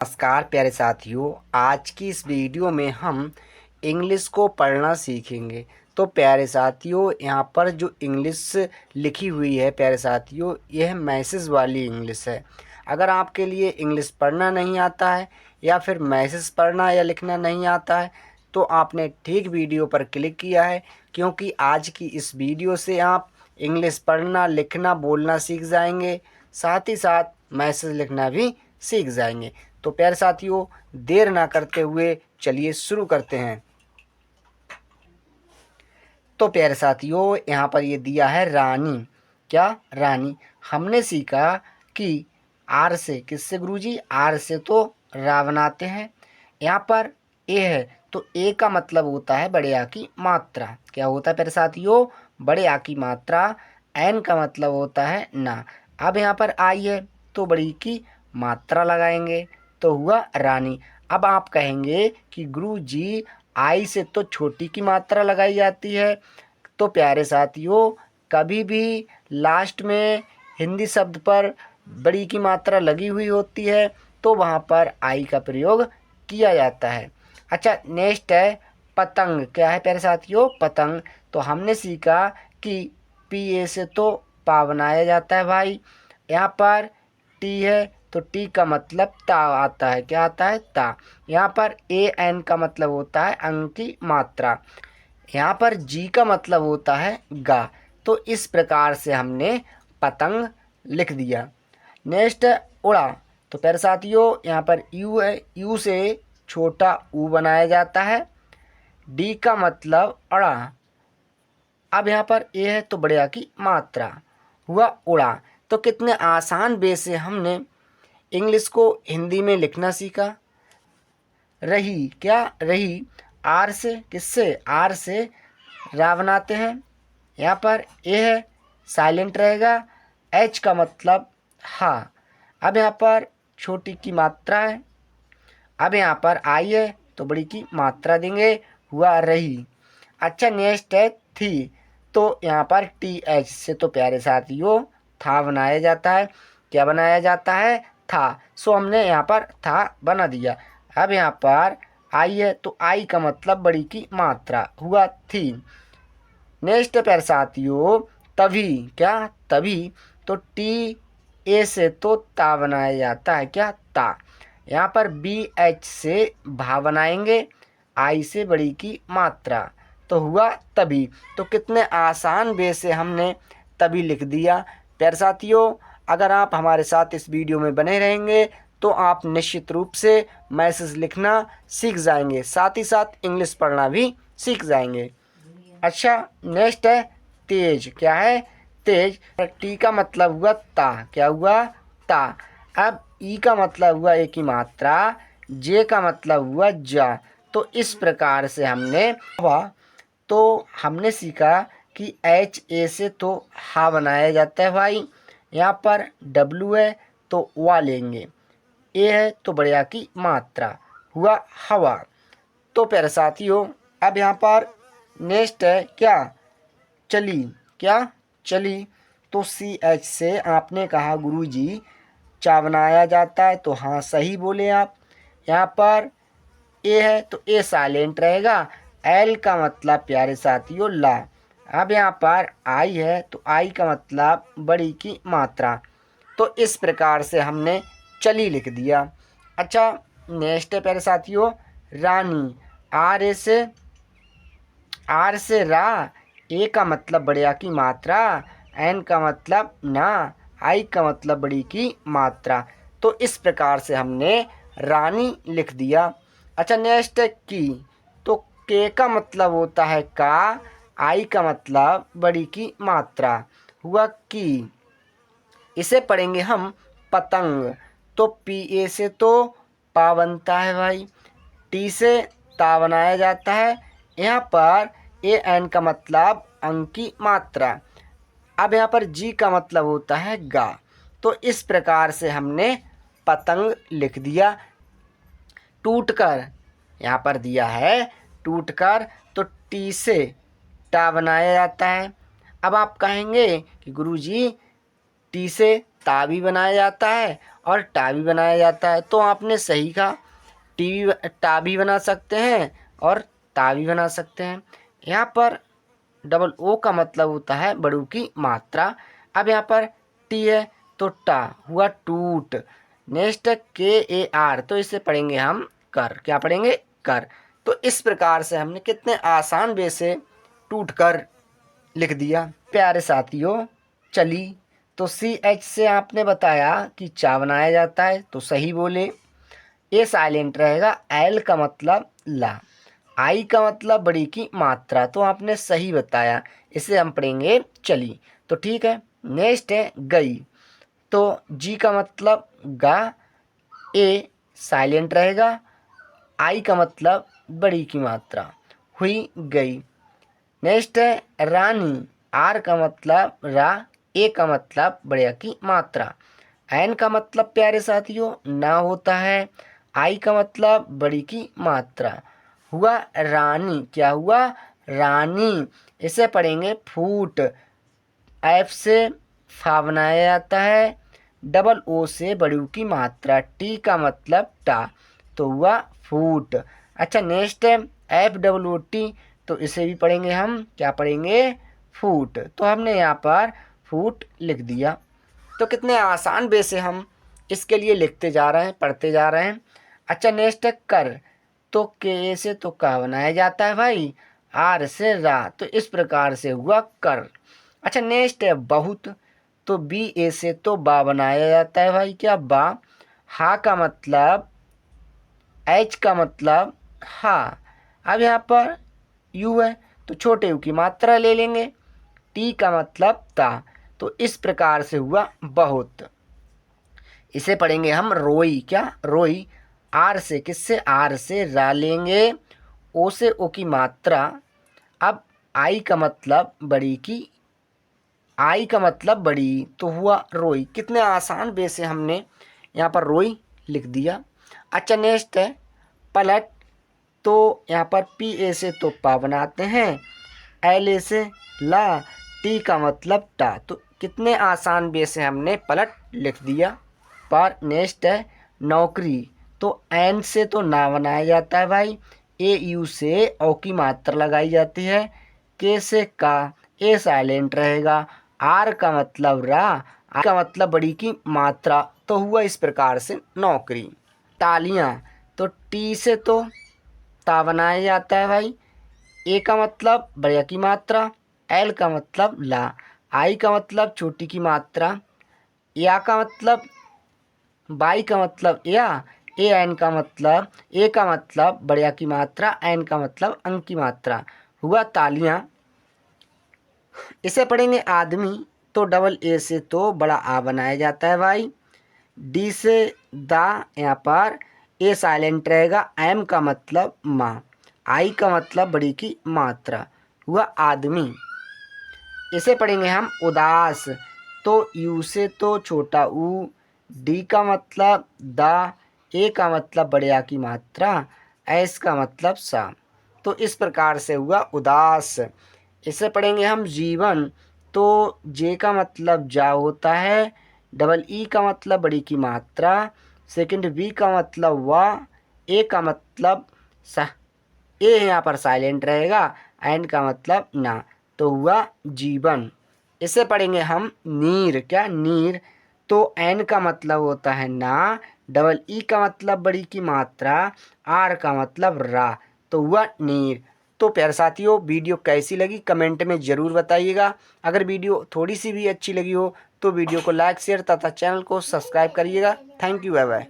नमस्कार प्यारे साथियों। आज की इस वीडियो में हम इंग्लिश को पढ़ना सीखेंगे। तो प्यारे साथियों, यहाँ पर जो इंग्लिश लिखी हुई है प्यारे साथियों, यह मैसेज वाली इंग्लिश है। अगर आपके लिए इंग्लिश पढ़ना नहीं आता है या फिर मैसेज पढ़ना या लिखना नहीं आता है तो आपने ठीक वीडियो पर क्लिक किया है, क्योंकि आज की इस वीडियो से आप इंग्लिश पढ़ना, लिखना, बोलना सीख जाएंगे, साथ ही साथ मैसेज लिखना भी सीख जाएंगे। तो प्यारे साथियों, देर ना करते हुए चलिए शुरू करते हैं। तो प्यारे साथियों, यहाँ पर ये दिया है रानी। क्या? रानी। हमने सीखा कि आर से किससे गुरुजी? आर से तो रा बनाते हैं। यहाँ पर ए है तो ए का मतलब होता है बड़े आ की मात्रा। क्या होता है प्यारे साथियों? बड़े आ की मात्रा। एन का मतलब होता है ना। अब यहाँ पर आई है तो बड़ी की मात्रा लगाएंगे तो हुआ रानी। अब आप कहेंगे कि गुरुजी आई से तो छोटी की मात्रा लगाई जाती है। तो प्यारे साथियों, कभी भी लास्ट में हिंदी शब्द पर बड़ी की मात्रा लगी हुई होती है तो वहाँ पर आई का प्रयोग किया जाता है। अच्छा, नेक्स्ट है पतंग। क्या है प्यारे साथियों? पतंग। तो हमने सीखा कि पी ए से तो पा बनाया जाता है भाई। यहाँ पर टी है तो टी का मतलब ता आता है। क्या आता है? ता। यहाँ पर ए एन का मतलब होता है अंक की मात्रा। यहाँ पर जी का मतलब होता है गा। तो इस प्रकार से हमने पतंग लिख दिया। नेक्स्ट है उड़ा। तो प्यारे साथियों, यहाँ पर यू है, यू से छोटा ऊ बनाया जाता है। डी का मतलब अड़ा। अब यहाँ पर ए है तो बड़े आ की मात्रा, हुआ उड़ा। तो कितने आसान वे से हमने इंग्लिश को हिंदी में लिखना सीखा। रही। क्या? रही। आर से किससे? आर से रा बनाते हैं। यहाँ पर ए है साइलेंट रहेगा। एच का मतलब हाँ। अब यहाँ पर छोटी की मात्रा है। अब यहाँ पर आई है तो बड़ी की मात्रा देंगे, हुआ रही। अच्छा, नेक्स्ट है थी। तो यहाँ पर टी एच से तो प्यारे साथियों था बनाया जाता है। क्या बनाया जाता है? था। सो हमने यहाँ पर था बना दिया। अब यहाँ पर आई है तो आई का मतलब बड़ी की मात्रा, हुआ थी। नेक्स्ट प्यारे साथियों तभी। क्या? तभी। तो टी ए से तो ता बनाया जाता है। क्या? ता। यहाँ पर बी एच से भा बनाएंगे, आई से बड़ी की मात्रा, तो हुआ तभी। तो कितने आसान वे से हमने तभी लिख दिया। प्यारे साथियों, अगर आप हमारे साथ इस वीडियो में बने रहेंगे तो आप निश्चित रूप से मैसेज लिखना सीख जाएंगे, साथ ही साथ इंग्लिश पढ़ना भी सीख जाएंगे। अच्छा, नेक्स्ट है तेज। क्या है? तेज। टी का मतलब हुआ ता। क्या हुआ? ता। अब ई का मतलब हुआ एक ही मात्रा। जे का मतलब हुआ जा। तो इस प्रकार से हमने हवा। तो हमने सीखा कि एच ए से तो हा बनाया जाता है भाई। यहाँ पर डब्लू है तो वा लेंगे। ए है तो बढ़िया की मात्रा, हुआ हवा। तो प्यारे साथियों, अब यहाँ पर नेक्स्ट है क्या? चली। क्या? चली। तो सी एच से आपने कहा गुरुजी चा बनाया जाता है, तो हाँ सही बोले आप। यहाँ पर ए है तो ए साइलेंट रहेगा। एल का मतलब प्यारे साथियों ला। अब यहाँ पर आई है तो आई का मतलब बड़ी की मात्रा। तो इस प्रकार से हमने चली लिख दिया। अच्छा, नेक्स्ट है प्यारे साथियों रानी। आर से रा। ए का मतलब बढ़िया की मात्रा। एन का मतलब ना। आई का मतलब बड़ी की मात्रा। तो इस प्रकार से हमने रानी लिख दिया। अच्छा, नेक्स्ट है की। तो के का मतलब होता है का। आई का मतलब बड़ी की मात्रा, हुआ की। इसे पढ़ेंगे हम पतंग। तो पी ए से तो पा बनता है भाई। टी से ता बनाया जाता है। यहाँ पर ए एन का मतलब अंक की मात्रा। अब यहाँ पर जी का मतलब होता है गा। तो इस प्रकार से हमने पतंग लिख दिया। टूटकर। यहाँ पर दिया है टूटकर। तो टी से टा बनाया जाता है। अब आप कहेंगे कि गुरुजी टी से ता भी बनाया जाता है और टा भी बनाया जाता है। तो आपने सही कहा, टा भी बना सकते हैं और ता भी बना सकते हैं। यहाँ पर डबल ओ का मतलब होता है बड़ू की मात्रा। अब यहाँ पर टी है तो टा हुआ टूट। नेक्स्ट है के ए आर, तो इसे पढ़ेंगे हम कर। क्या पढ़ेंगे? कर। तो इस प्रकार से हमने कितने आसान वे से टूट कर लिख दिया। प्यारे साथियों, चली, तो सी एच से आपने बताया कि चा बनाया जाता है, तो सही बोले। ए साइलेंट रहेगा, एल का मतलब ला, आई का मतलब बड़ी की मात्रा, तो आपने सही बताया। इसे हम पढ़ेंगे चली। तो ठीक है। नेक्स्ट है गई, तो जी का मतलब गा, ए साइलेंट रहेगा, आई का मतलब बड़ी की मात्रा, हुई गई। नेक्स्ट है रानी, आर का मतलब रा, ए का मतलब बढ़िया की मात्रा, एन का मतलब प्यारे साथियों ना होता है, आई का मतलब बड़ी की मात्रा, हुआ रानी। क्या हुआ? रानी। इसे पढ़ेंगे फूट, एफ से फा बनाया जाता है, डबल ओ से बड़ी की मात्रा, टी का मतलब टा, तो हुआ फूट। अच्छा, नेक्स्ट है एफ डबल ओ टी, तो इसे भी पढ़ेंगे हम। क्या पढ़ेंगे? फूट। तो हमने यहाँ पर फूट लिख दिया। तो कितने आसान वे से हम इसके लिए लिखते जा रहे हैं, पढ़ते जा रहे हैं। अच्छा, नेक्स्ट है कर, तो के से तो का बनाया जाता है भाई, आर से रा, तो इस प्रकार से हुआ कर। अच्छा, नेक्स्ट है बहुत, तो बी ए से तो बा बनाया जाता है भाई। क्या? बा। हा का मतलब, एच का मतलब हा। अब यहाँ पर यू है तो छोटे यू की मात्रा ले लेंगे, टी का मतलब ता, तो इस प्रकार से हुआ बहुत। इसे पढ़ेंगे हम रोई। क्या? रोई। आर से, किससे? आर से रा लेंगे, ओ से ओ की मात्रा, अब आई का मतलब बड़ी की, आई का मतलब बड़ी, तो हुआ रोई। कितने आसान वे से हमने यहाँ पर रोई लिख दिया। अच्छा, नेक्स्ट है पलट, तो यहाँ पर पी ए से तो पा बनाते हैं, एल ए से ला, टी का मतलब टा, तो कितने आसान वे से हमने पलट लिख दिया। पर नेक्स्ट है नौकरी, तो एन से तो ना बनाया जाता है भाई, ए यू से ओ की मात्रा लगाई जाती है, के से का, ए साइलेंट रहेगा, आर का मतलब रा, आर का मतलब बड़ी की मात्रा, तो हुआ इस प्रकार से नौकरी। तालियां, तो टी से तो ता बनाया जाता है भाई, ए का मतलब बढ़िया की मात्रा, एल का मतलब ला, आई का मतलब छोटी की मात्रा, या का मतलब बाई का मतलब या, ए एन का मतलब, ए का मतलब बढ़िया की मात्रा, एन का मतलब अंक की मात्रा, हुआ तालियां। इसे पढ़ेंगे आदमी, तो डबल ए से तो बड़ा आ बनाया जाता है भाई, डी से दा, यहाँ पर ए साइलेंट रहेगा, एम का मतलब माँ, आई का मतलब बड़ी की मात्रा, हुआ आदमी। इसे पढ़ेंगे हम उदास, तो यू से तो छोटा ऊ, डी का मतलब दा, ए का मतलब बढ़िया की मात्रा, एस का मतलब सा, तो इस प्रकार से हुआ उदास। इसे पढ़ेंगे हम जीवन, तो जे का मतलब जा होता है, डबल ई का मतलब बड़ी की मात्रा, सेकंड वी का मतलब वाह, ए का मतलब सा, ए यहाँ पर साइलेंट रहेगा, एंड का मतलब ना, तो हुआ जीवन। इसे पढ़ेंगे हम नीर। क्या? नीर, तो एन का मतलब होता है ना, डबल ई का मतलब बड़ी की मात्रा, आर का मतलब रा, तो हुआ नीर। तो प्यारे साथियों, वीडियो कैसी लगी कमेंट में ज़रूर बताइएगा। अगर वीडियो थोड़ी सी भी अच्छी लगी हो तो वीडियो को लाइक शेयर तथा चैनल को सब्सक्राइब करिएगा। Thank you, bye bye.